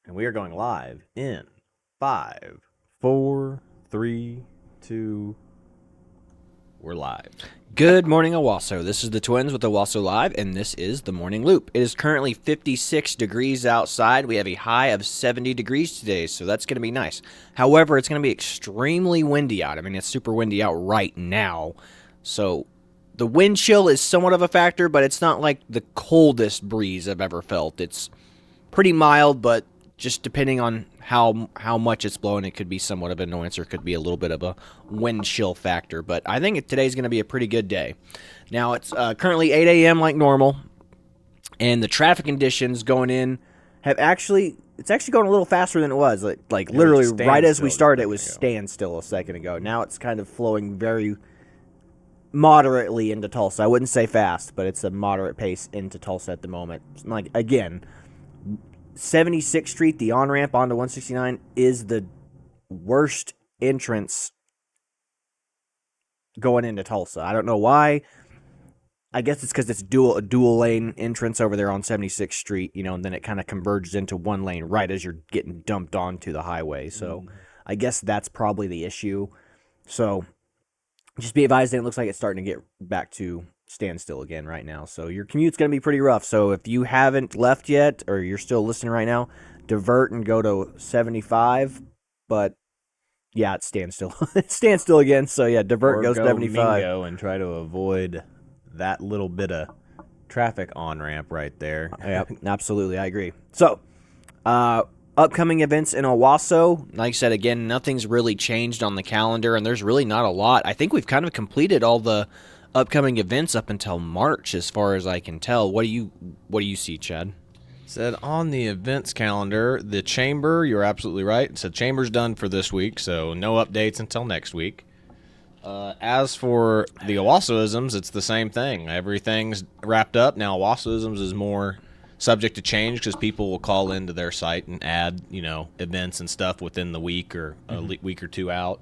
And we are going live in 5, 4, 3, 2. We're live. Good morning, Owasso. This is the Twins with Owasso Live, and this is the Morning Loop. It is currently 56 degrees outside. We have a high of 70 degrees today, so that's going to be nice. However, it's going to be extremely windy out. I mean, it's super windy out right now. So the wind chill is somewhat of a factor, but it's not like the coldest breeze I've ever felt. It's pretty mild, but just depending on how much it's blowing, it could be somewhat of an annoyance or it could be a little bit of a wind chill factor. But I think today's going to be a pretty good day. Now, it's currently 8 a.m. like normal, and the traffic conditions going in have it's actually going a little faster than it was. Like literally right as we started, it was standstill a second ago. Now it's kind of flowing very moderately into Tulsa. I wouldn't say fast, but it's a moderate pace into Tulsa at the moment. Like, again, 76th Street, the on-ramp onto 169, is the worst entrance going into Tulsa. I don't know why. I guess it's because it's a dual lane entrance over there on 76th Street, and then it kind of converges into one lane right as you're getting dumped onto the highway. So I guess that's probably the issue. So just be advised that it looks like it's starting to get back to standstill again right now. So your commute's going to be pretty rough. So if you haven't left yet or you're still listening right now, divert and go to 75. But yeah, it's standstill. It's standstill again. So yeah, divert, or goes go 75. Mingo and try to avoid that little bit of traffic on-ramp right there. Yep, absolutely. I agree. So, upcoming events in Owasso. Like I said, again, nothing's really changed on the calendar, and there's really not a lot. I think we've kind of completed all the upcoming events up until March, as far as I can tell. What do you see, Chad? Said on the events calendar, the chamber, you're absolutely right. So chamber's done for this week, so no updates until next week. As for the Owassoisms, it's the same thing. Everything's wrapped up. Now, Owassoisms is more subject to change because people will call into their site and add, events and stuff within the week or a week or two out.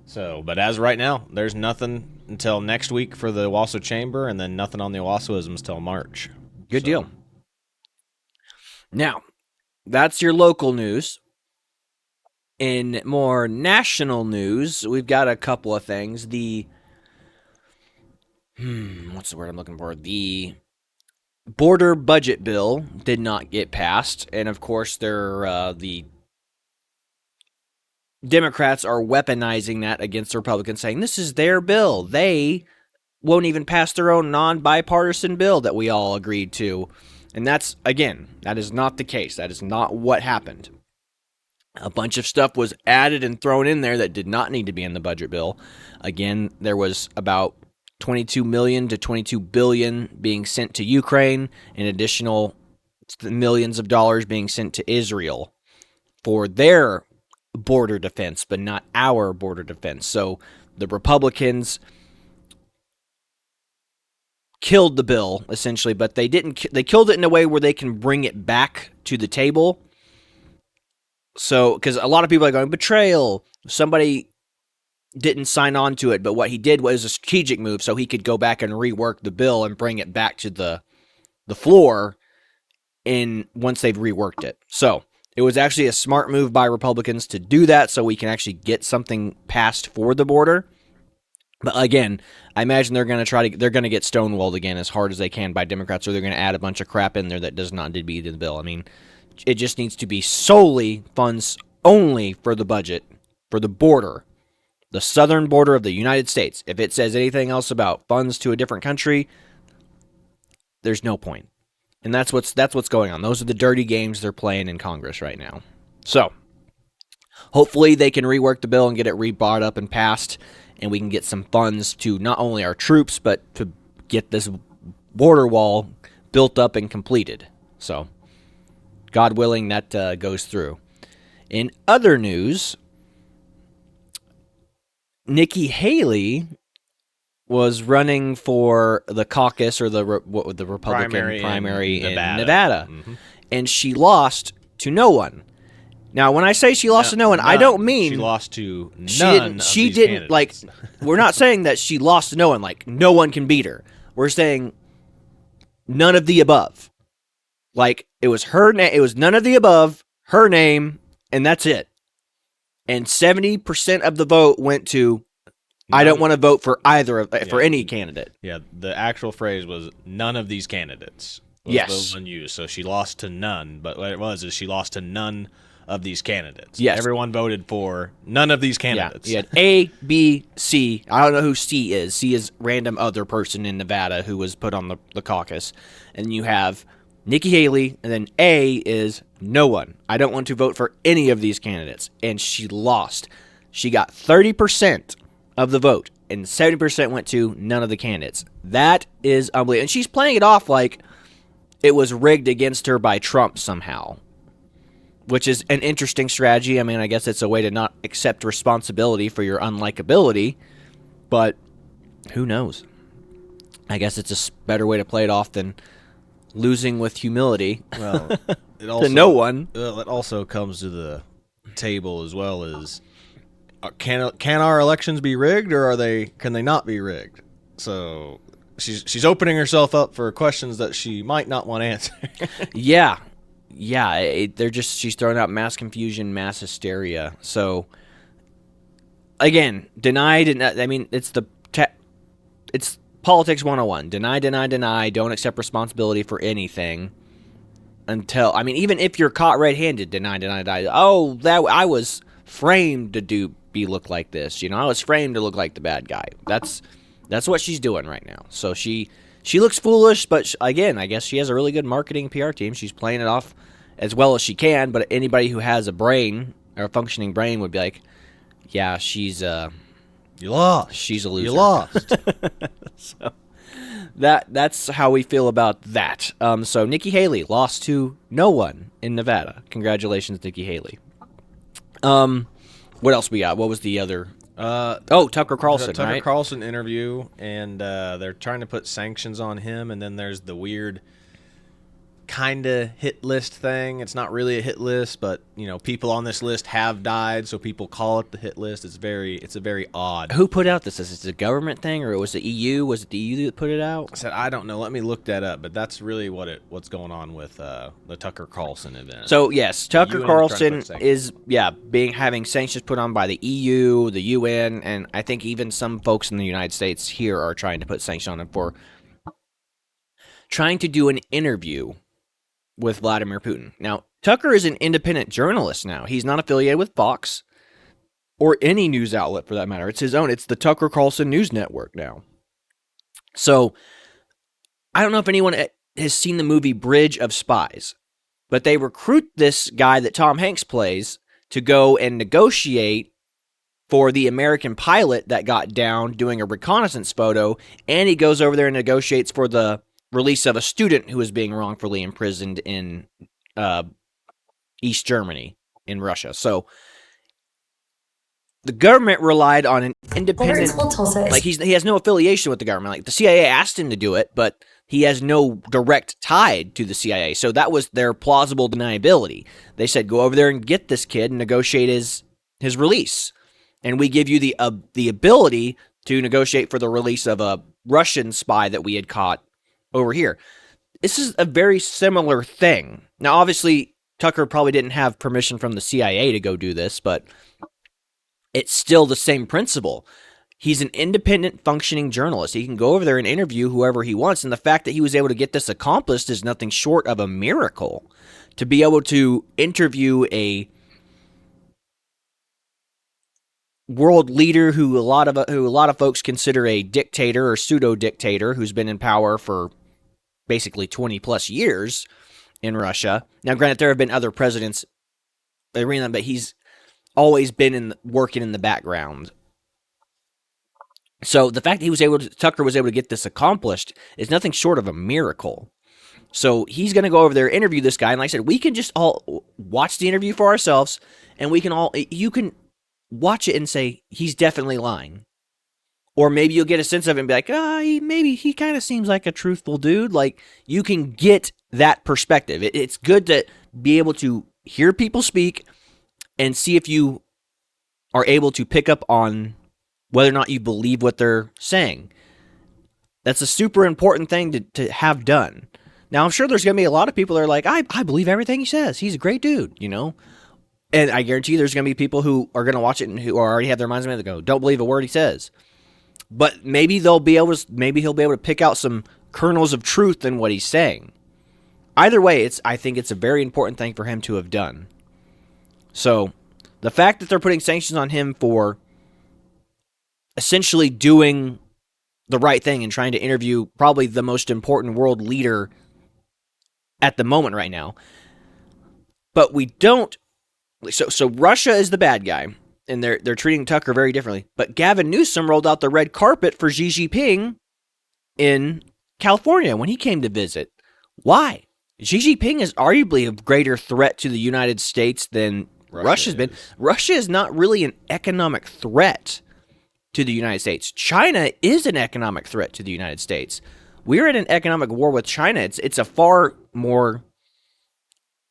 So, but as right now, there's nothing until next week for the Owasso Chamber, and then nothing on the Owassoisms till March. Good deal. Now, that's your local news. In more national news, we've got a couple of things. What's the word I'm looking for? The border budget bill did not get passed, and of course, the Democrats are weaponizing that against the Republicans, saying this is their bill. They won't even pass their own non-bipartisan bill that we all agreed to. And that is not the case. That is not what happened. A bunch of stuff was added and thrown in there that did not need to be in the budget bill. Again, there was about $22 million to $22 billion being sent to Ukraine, and additional millions of dollars being sent to Israel for their border defense, but not our border defense. So the Republicans killed the bill, essentially, but they killed it in a way where they can bring it back to the table. So, because a lot of people are going, betrayal. Somebody didn't sign on to it, but what he did was a strategic move so he could go back and rework the bill and bring it back to the floor once they've reworked it. So, it was actually a smart move by Republicans to do that so we can actually get something passed for the border. But again, I imagine they're going to get stonewalled again as hard as they can by Democrats, or they're going to add a bunch of crap in there that does not need to be in the bill. I mean, it just needs to be solely funds only for the budget, for the border, the southern border of the United States. If it says anything else about funds to a different country, there's no point. And that's what's going on. Those are the dirty games they're playing in Congress right now. So, hopefully they can rework the bill and get it rebrought up and passed, and we can get some funds to not only our troops, but to get this border wall built up and completed. So, God willing, that goes through. In other news, Nikki Haley was running for the caucus or the Republican primary in Nevada. Mm-hmm. And she lost to no one. Now, when I say she lost to no one, none. I don't mean she lost to none. She didn't like. We're not saying that she lost to no one. Like, no one can beat her. We're saying none of the above. Like, it was her. It was none of the above. her name, and that's it. And 70% of the vote went to, I don't want to vote for for any candidate. Yeah, the actual phrase was none of these candidates. Was Yes. the one used. So she lost to none. But what it was is she lost to none of these candidates. Yes. Everyone voted for none of these candidates. Yeah. You had A, B, C. I don't know who C is. C is random other person in Nevada who was put on the caucus. And you have Nikki Haley, and then A is no one. I don't want to vote for any of these candidates. And she lost. She got 30% of the vote, and 70% went to none of the candidates. That is unbelievable. And she's playing it off like it was rigged against her by Trump somehow, which is an interesting strategy. I mean, I guess it's a way to not accept responsibility for your unlikability, but who knows? I guess it's a better way to play it off than losing with humility. Well, it also, to no one. Well, it also comes to the table as well as can our elections be rigged, or can they not be rigged? So she's opening herself up for questions that she might not want to answer. Yeah. She's throwing out mass confusion, mass hysteria. So again, denied. I mean, it's politics 101. Deny. Don't accept responsibility for anything until, I mean, even if you're caught red-handed, deny. Oh, that I was framed to look like this. I was framed to look like the bad guy. That's what she's doing right now. So she looks foolish, but again, I guess she has a really good marketing PR team. She's playing it off as well as she can, but anybody who has a brain or a functioning brain would be like, yeah, she's you lost. She's a loser. You lost. So that's how we feel about that. So Nikki Haley lost to no one in Nevada. Congratulations, Nikki Haley. What else we got? What was the other? Tucker Carlson, Tucker right? Carlson interview, and they're trying to put sanctions on him, and then there's the weird kind of hit list thing. It's not really a hit list, but people on this list have died, so people call it the hit list. It's a very odd. Who put out this? Is it a government thing, or was it EU? Was it the EU that put it out? I said I don't know. Let me look that up. But that's really what's going on with the Tucker Carlson event. So yes, Tucker Carlson is having sanctions put on by the EU, the UN, and I think even some folks in the United States here are trying to put sanctions on him for trying to do an interview with Vladimir Putin. Now, Tucker is an independent journalist now. He's not affiliated with Fox or any news outlet for that matter. It's his own. It's the Tucker Carlson News Network now. So, I don't know if anyone has seen the movie Bridge of Spies, but they recruit this guy that Tom Hanks plays to go and negotiate for the American pilot that got down doing a reconnaissance photo, and he goes over there and negotiates for the release of a student who was being wrongfully imprisoned in East Germany in Russia. So the government relied on an independent, like he has no affiliation with the government. Like the CIA asked him to do it, but he has no direct tie to the CIA. So that was their plausible deniability. They said, go over there and get this kid and negotiate his release. And we give you the ability to negotiate for the release of a Russian spy that we had caught over here. This is a very similar thing. Now, obviously, Tucker probably didn't have permission from the CIA to go do this, but it's still the same principle. He's an independent functioning journalist. He can go over there and interview whoever he wants, and the fact that he was able to get this accomplished is nothing short of a miracle. To be able to interview a world leader who a lot of folks consider a dictator or pseudo dictator who's been in power for basically 20 plus years in Russia. Now, granted, there have been other presidents, but he's always been working in the background. So the fact that Tucker was able to get this accomplished is nothing short of a miracle. So he's going to go over there, interview this guy, and like I said, we can just all watch the interview for ourselves, and you can watch it and say, he's definitely lying. Or maybe you'll get a sense of it and be like, maybe he kind of seems like a truthful dude. Like, you can get that perspective. It's good to be able to hear people speak and see if you are able to pick up on whether or not you believe what they're saying. That's a super important thing to have done. Now, I'm sure there's going to be a lot of people that are like, I believe everything he says. He's a great dude, you know? And I guarantee you there's going to be people who are going to watch it and who already have their minds made to go, don't believe a word he says. But maybe maybe he'll be able to pick out some kernels of truth in what he's saying. Either way, I think it's a very important thing for him to have done. So, the fact that they're putting sanctions on him for essentially doing the right thing and trying to interview probably the most important world leader at the moment right now. But we don't. So Russia is the bad guy, and they're treating Tucker very differently. But Gavin Newsom rolled out the red carpet for Xi Jinping in California when he came to visit. Why? Xi Jinping is arguably a greater threat to the United States than Russia's been. Russia is not really an economic threat to the United States. China is an economic threat to the United States. We're in an economic war with China. It's a far more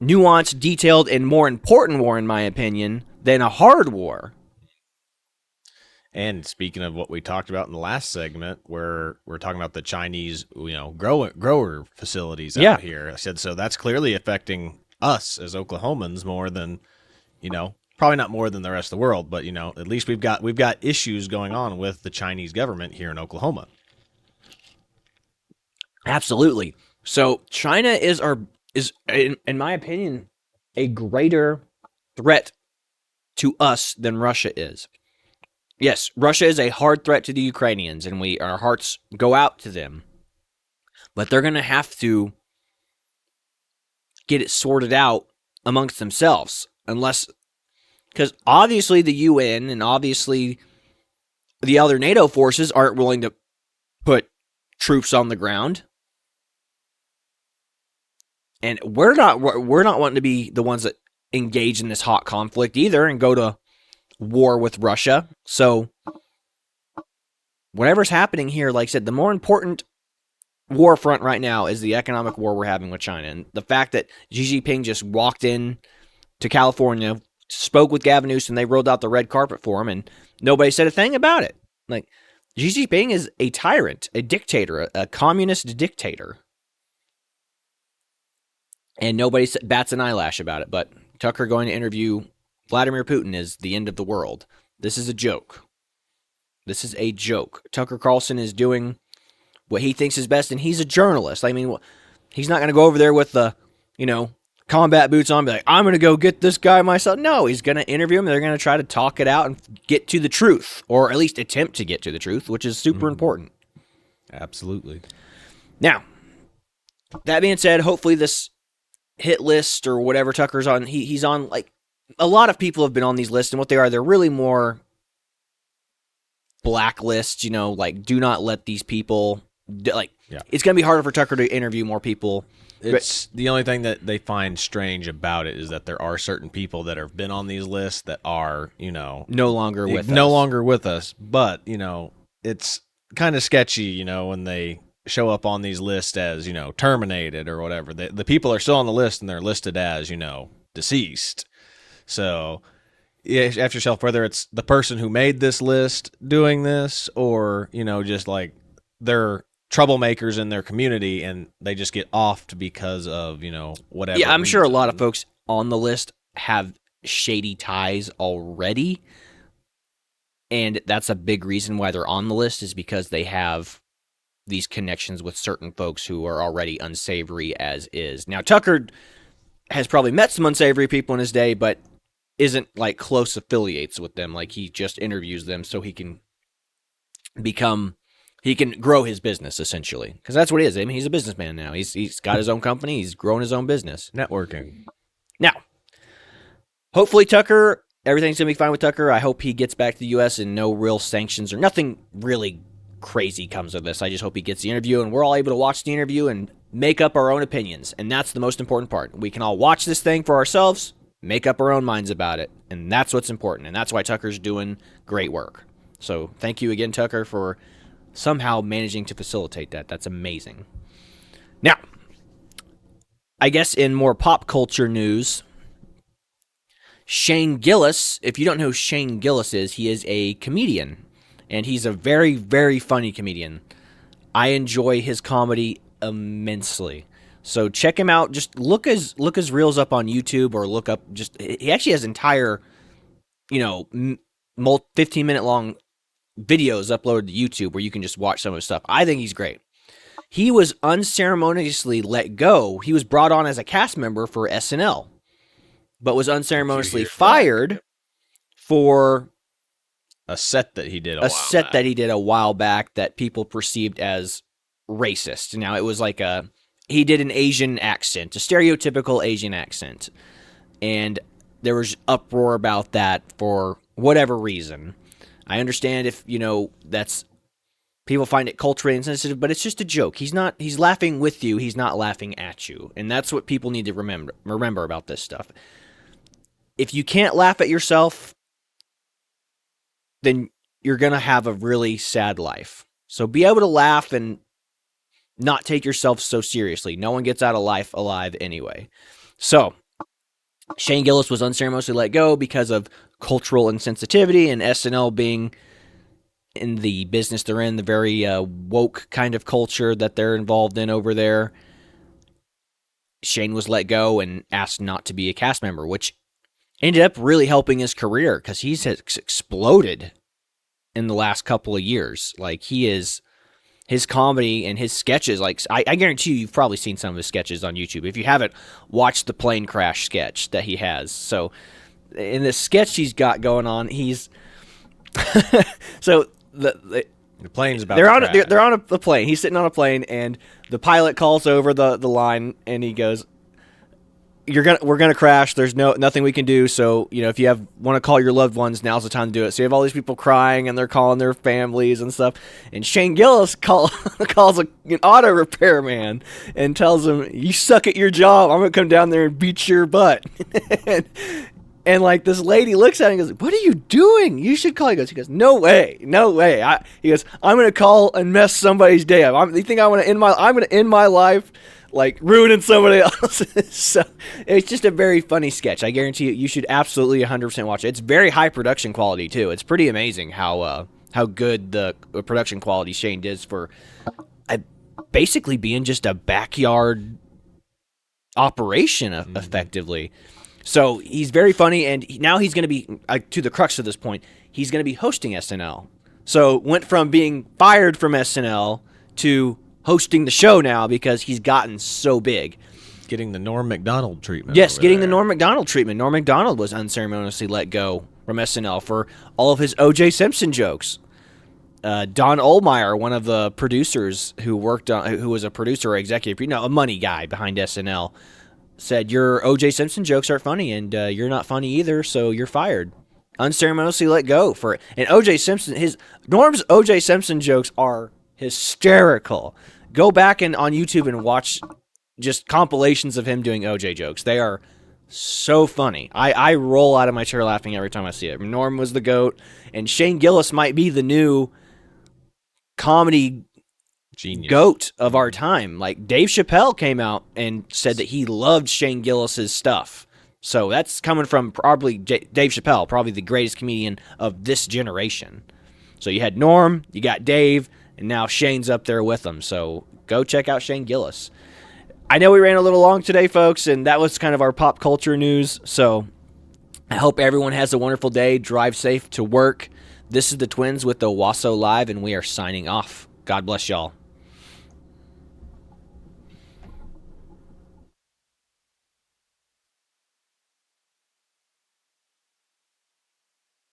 nuanced, detailed, and more important war, in my opinion, than a hard war. And speaking of what we talked about in the last segment, where we're talking about the Chinese, grower facilities out here. I said, so that's clearly affecting us as Oklahomans more than, probably not more than the rest of the world, but at least we've got issues going on with the Chinese government here in Oklahoma. Absolutely. So China is in my opinion a greater threat to us than Russia is. Yes, Russia is a hard threat to the Ukrainians, and our hearts go out to them. But they're going to have to get it sorted out amongst themselves, because obviously the UN and obviously the other NATO forces aren't willing to put troops on the ground. And we're not wanting to be the ones that engage in this hot conflict either and go to war with Russia. So whatever's happening here, like I said, the more important war front right now is the economic war we're having with China. And the fact that Xi Jinping just walked in to California, spoke with Gavin Newsom, they rolled out the red carpet for him, and nobody said a thing about it. Like, Xi Jinping is a tyrant, a dictator, a communist dictator. And nobody bats an eyelash about it. But Tucker going to interview Vladimir Putin is the end of the world. This is a joke. This is a joke. Tucker Carlson is doing what he thinks is best, and he's a journalist. I mean, he's not going to go over there with the, combat boots on and be like, I'm going to go get this guy myself. No, he's going to interview him. They're going to try to talk it out and get to the truth, or at least attempt to get to the truth, which is super important. Absolutely. Now, that being said, hopefully this hit list or whatever Tucker's on, he's on, like, a lot of people have been on these lists, and what they're really more blacklists, like, do not let these people, It's going to be harder for Tucker to interview more people. It's the only thing that they find strange about it is that there are certain people that have been on these lists that are, no longer with us. But, it's kind of sketchy, when they show up on these lists as, terminated or whatever. The people are still on the list and they're listed as, deceased. So you ask yourself whether it's the person who made this list doing this or, just like they're troublemakers in their community and they just get offed because of, whatever. Yeah, I'm sure a lot of folks on the list have shady ties already. And that's a big reason why they're on the list, is because they have these connections with certain folks who are already unsavory as is. Now, Tucker has probably met some unsavory people in his day, but isn't like close affiliates with them. Like, he just interviews them so he can grow his business, essentially. Because that's what he is. I mean, he's a businessman now. He's got his own company. He's growing his own business. Networking. Now, hopefully Tucker, everything's going to be fine with Tucker. I hope he gets back to the U.S. and no real sanctions or nothing really crazy comes of this. I just hope he gets the interview and we're all able to watch the interview and make up our own opinions. And that's the most important part. We can all watch this thing for ourselves, make up our own minds about it. And that's what's important. And that's why Tucker's doing great work. So thank you again, Tucker, for somehow managing to facilitate that. That's amazing. Now, I guess in more pop culture news, Shane Gillis, if you don't know who Shane Gillis is, he is a comedian. And he's a very, very funny comedian. I enjoy his comedy immensely. So check him out. Just look his reels up on YouTube, or look up. He actually has entire, 15-minute long videos uploaded to YouTube where you can just watch some of his stuff. I think he's great. He was unceremoniously let go. He was brought on as a cast member for SNL, but was unceremoniously fired for a set that he did a while back that people perceived as racist. Now, it was like he did an Asian accent, a stereotypical Asian accent, and there was uproar about that for whatever reason. I understand if, that's, people find it culturally insensitive, but it's just a joke. He's laughing with you. He's not laughing at you. And that's what people need to remember about this stuff. If you can't laugh at yourself, then you're going to have a really sad life. So be able to laugh and not take yourself so seriously. No one gets out of life alive anyway. So Shane Gillis was unceremoniously let go because of cultural insensitivity, and SNL being in the business they're in, the very woke kind of culture that they're involved in over there. Shane was let go and asked not to be a cast member, which ended up really helping his career because he's exploded in the last couple of years. Like, his comedy and his sketches, like, I guarantee you've probably seen some of his sketches on YouTube. If you haven't, watch the plane crash sketch that he has. So in the sketch he's got going on, he's so the plane's about they're to on crash. They're on a plane. He's sitting on a plane, and the pilot calls over the line, and he goes, we're gonna crash. There's nothing we can do. So, if you want to call your loved ones, now's the time to do it. So you have all these people crying, and they're calling their families and stuff. And Shane Gillis calls an auto repairman and tells him, "You suck at your job. I'm gonna come down there and beat your butt." and like, this lady looks at him and goes, "What are you doing? You should call." He goes, "No way. He goes, "I'm gonna call and mess somebody's day up. You think I'm gonna end my life like ruining somebody else's?" So it's just a very funny sketch. I guarantee you should absolutely 100% watch it. It's very high production quality too. It's pretty amazing how good the production quality Shane does for basically being just a backyard operation effectively. So he's very funny, and now he's going to be, to the crux of this point, he's going to be hosting SNL. So went from being fired from SNL to hosting the show now because he's gotten so big. Getting the Norm Macdonald treatment. Yes, getting the Norm Macdonald treatment. Norm Macdonald was unceremoniously let go from SNL for all of his O.J. Simpson jokes. Don Ohlmeyer, one of the producers who was a producer or executive, a money guy behind SNL, said, "Your O.J. Simpson jokes aren't funny, and you're not funny either, so you're fired." Unceremoniously let go for it. And O.J. Simpson, Norm's O.J. Simpson jokes are hysterical. Go back on YouTube and watch just compilations of him doing O.J. jokes. They are so funny. I roll out of my chair laughing every time I see it. Norm was the GOAT, and Shane Gillis might be the new comedy genius GOAT of our time. Like, Dave Chappelle came out and said that he loved Shane Gillis's stuff. So that's coming from probably Dave Chappelle, probably the greatest comedian of this generation. So you had Norm, you got Dave, and now Shane's up there with them. So go check out Shane Gillis. I know we ran a little long today, folks, and that was kind of our pop culture news. So I hope everyone has a wonderful day. Drive safe to work. This is the Twins with the Owasso Live, and we are signing off. God bless y'all.